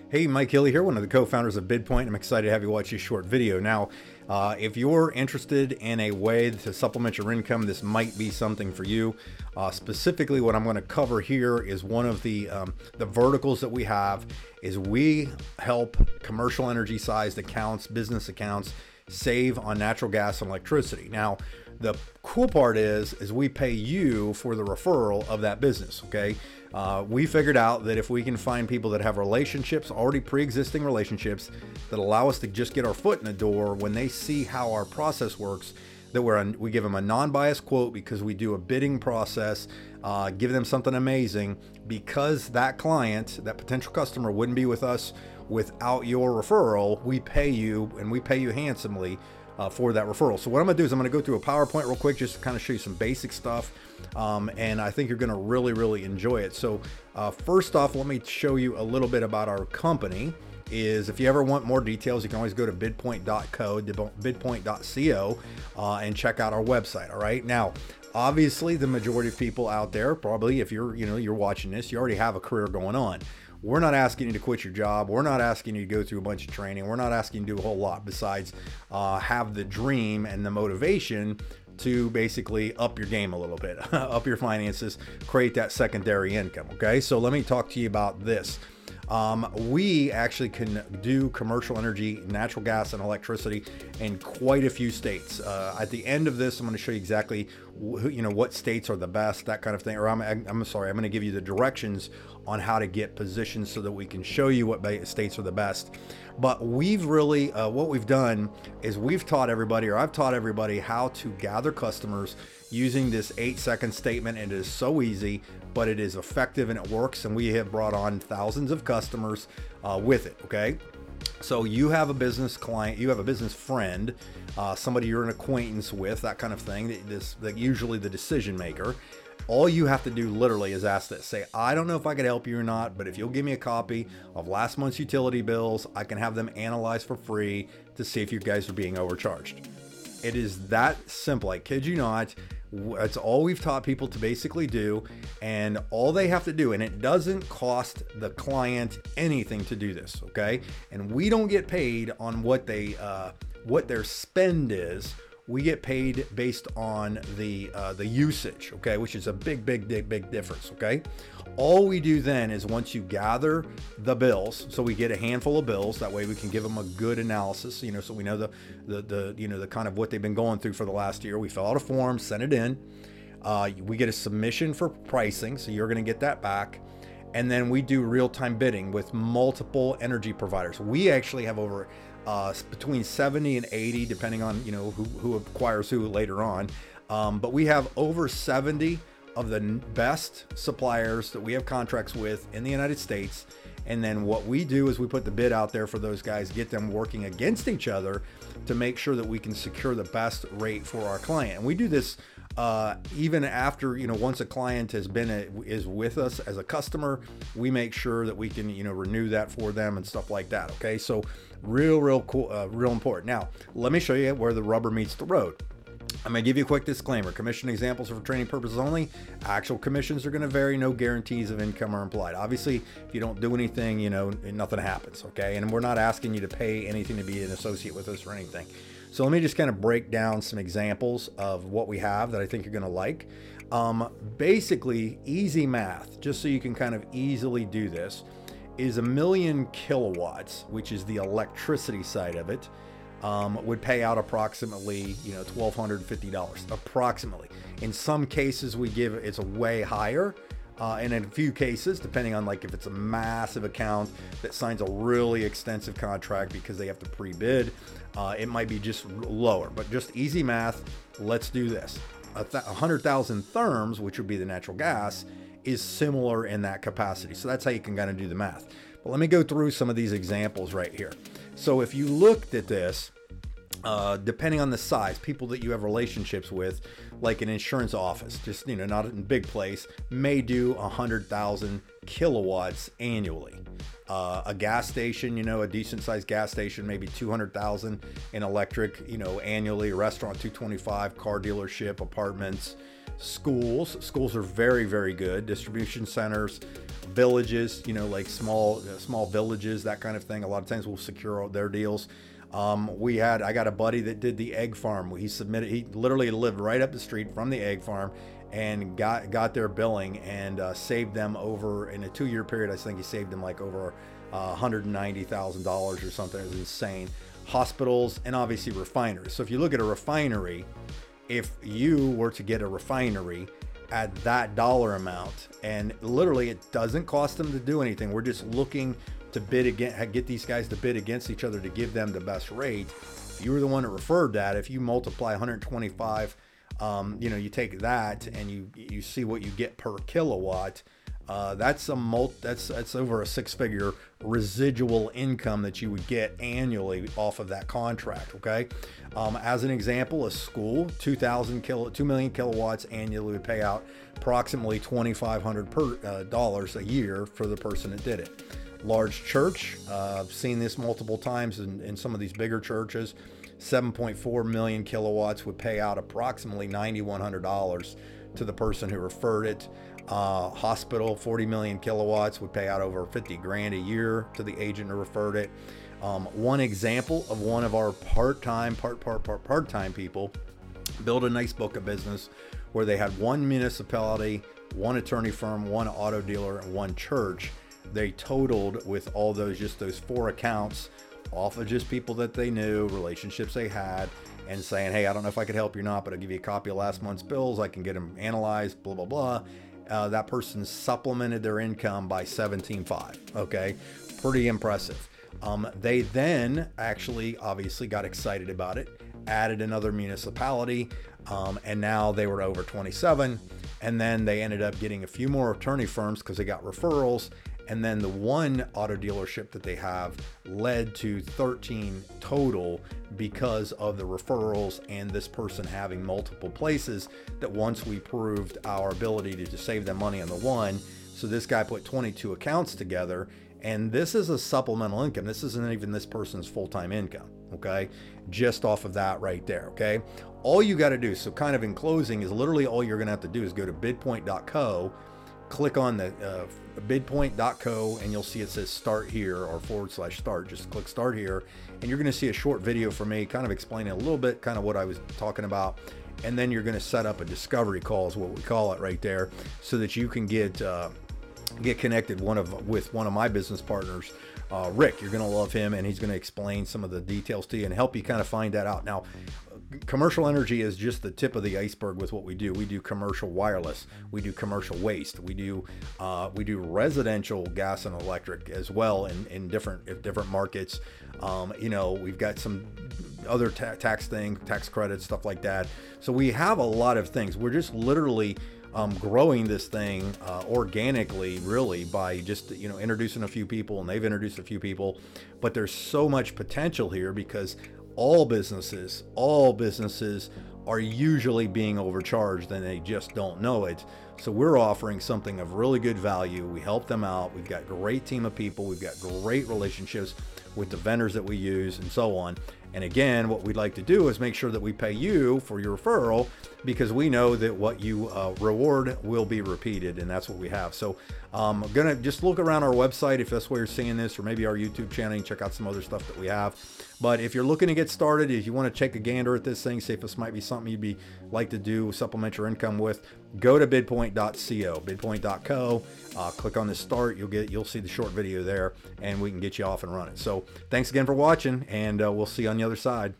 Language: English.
Hey, Mike Hilly here, one of the co-founders of BidPoint. I'm excited to have you watch this short video. Now, if you're interested in a way to supplement your income, this might be something for you. Specifically, what I'm going to cover here is one of the verticals that we have is we help commercial energy sized accounts, business accounts, save on natural gas and electricity. Now, the cool part is we pay you for the referral of that business, okay? We figured out that if we can find people that have relationships, already pre-existing relationships, that allow us to just get our foot in the door when they see how our process works, that we give them a non-biased quote because we do a bidding process, give them something amazing, because that client, that potential customer wouldn't be with us without your referral. We pay you, and we pay you handsomely for that referral. So what I'm gonna do is I'm gonna go through a PowerPoint real quick just to kind of show you some basic stuff, and I think you're gonna really enjoy it. So first off, let me show you a little bit about our company. If you ever want more details, you can always go to bidpoint.co, bidpoint.co, and check out our website. All right, now obviously the majority of people out there, probably if you're watching this, you already have a career going on. We're not asking you to quit your job. We're not asking you to go through a bunch of training. We're not asking you to do a whole lot besides have the dream and the motivation to basically up your game a little bit, up your finances, create that secondary income. Okay, so let me talk to you about this. We actually can do commercial energy, natural gas, and electricity in quite a few states. At the end of this, I'm going to show you exactly what states are the best, that kind of thing. Or I'm going to give you the directions on how to get positions so that we can show you what states are the best. But we've really, what we've done is I've taught everybody how to gather customers using this 8-second statement. And it is so easy, but it is effective and it works. And we have brought on thousands of customers with it. Okay. So you have a business client, you have a business friend, somebody you're an acquaintance with, that kind of thing, usually the decision maker. All you have to do literally is ask this. Say, I don't know if I could help you or not, but if you'll give me a copy of last month's utility bills, I can have them analyzed for free to see if you guys are being overcharged. It is that simple. I kid you not. That's all we've taught people to basically do, and all they have to do, and it doesn't cost the client anything to do this, okay? And we don't get paid on what their spend is. We get paid based on the usage, okay, which is a big difference, okay? All we do then is once you gather the bills, so we get a handful of bills, that way we can give them a good analysis, so we know the kind of what they've been going through for the last year. We fill out a form, send it in. We get a submission for pricing, so you're going to get that back. And then we do real-time bidding with multiple energy providers. We actually have over between 70 and 80, depending on who acquires who later on. But we have over 70 of the best suppliers that we have contracts with in the United States. And then what we do is we put the bid out there for those guys, get them working against each other to make sure that we can secure the best rate for our client. And we do this even after, once a client is with us as a customer, we make sure that we can, renew that for them and stuff like that. Okay. So real cool, real important. Now, let me show you where the rubber meets the road. I'm going to give you a quick disclaimer. Commission examples are for training purposes only. Actual commissions are going to vary. No guarantees of income are implied. Obviously, if you don't do anything, nothing happens. Okay. And we're not asking you to pay anything to be an associate with us or anything. So let me just kind of break down some examples of what we have that I think you're going to like. Basically, easy math, just so you can kind of easily do this, is 1,000,000 kilowatts, which is the electricity side of it, would pay out approximately, $1,250 approximately. In some cases, it's way higher. And in a few cases, depending on if it's a massive account that signs a really extensive contract because they have to pre-bid, it might be just lower. But just easy math, let's do this. 100,000 therms, which would be the natural gas, is similar in that capacity. So that's how you can kind of do the math. But let me go through some of these examples right here. So if you looked at this, depending on the size, people that you have relationships with, like an insurance office, just, not in a big place, may do 100,000 kilowatts annually. A gas station, a decent sized gas station, maybe 200,000 in electric, annually. A restaurant, 225, car dealership, apartments, Schools are very, very good. Distribution centers, villages, you know, like small villages, that kind of thing. A lot of times we'll secure their deals. I got a buddy that did the egg farm. He literally lived right up the street from the egg farm and got their billing and saved them over, in a 2-year period, I think he saved them like over $190,000 or something. It was insane. Hospitals and obviously refineries. So if you look at a refinery, if you were to get a refinery at that dollar amount, and literally it doesn't cost them to do anything, we're just looking to get these guys to bid against each other to give them the best rate. If you were the one that referred that, if you multiply 125, you know, you take that and you see what you get per kilowatt. That's over a 6-figure residual income that you would get annually off of that contract. Okay. As an example, a school, 2 million kilowatts annually would pay out approximately $2,500 a year for the person that did it. Large church, I've seen this multiple times in some of these bigger churches. 7.4 million kilowatts would pay out approximately $9,100 to the person who referred it. Hospital, 40 million kilowatts would pay out over 50 grand a year to the agent who referred it. One example of one of our part-time people built a nice book of business where they had one municipality, one attorney firm, one auto dealer, and one church. They totaled with all those 4 accounts off of just people that they knew, relationships they had, and saying, hey, I don't know if I could help you or not, but I'll give you a copy of last month's bills. I can get them analyzed, blah, blah, blah. That person supplemented their income by 17.5. Okay. Pretty impressive. They then actually obviously got excited about it, added another municipality, and now they were over 27. And then they ended up getting a few more attorney firms because they got referrals. And then the one auto dealership that they have led to 13 total because of the referrals and this person having multiple places that once we proved our ability to just save them money on the one. So this guy put 22 accounts together, and this is a supplemental income. This isn't even this person's full-time income, okay? Just off of that right there, okay? All you got to do, so kind of in closing, is literally all you're going to have to do is go to bidpoint.co, click on the bidpoint.co, and you'll see it says start here or /start. Just click start here, and you're going to see a short video from me kind of explaining a little bit kind of what I was talking about. And then you're going to set up a discovery call is what we call it right there, so that you can get connected with one of my business partners, Rick. You're going to love him, and he's going to explain some of the details to you and help you kind of find that out. Now, commercial energy is just the tip of the iceberg with what we do. We do commercial wireless, we do commercial waste, we do residential gas and electric as well in different markets. You know, we've got some other tax credits, stuff like that. So we have a lot of things. We're just literally growing this thing organically, really, by just, you know, introducing a few people, and they've introduced a few people. But there's so much potential here because all businesses are usually being overcharged, and they just don't know it. So we're offering something of really good value. We help them out. We've got a great team of people. We've got great relationships with the vendors that we use and so on. And again, what we'd like to do is make sure that we pay you for your referral, because we know that what you reward will be repeated, and that's what we have. So I'm gonna just look around our website if that's where you're seeing this, or maybe our YouTube channel, and check out some other stuff that we have. But if you're looking to get started, if you want to take a gander at this thing, see if this might be something you'd like to do, supplement your income with, go to bidpoint.co, bidpoint.co, click on the start. You'll see the short video there, and we can get you off and running. So thanks again for watching, and we'll see you on the other side.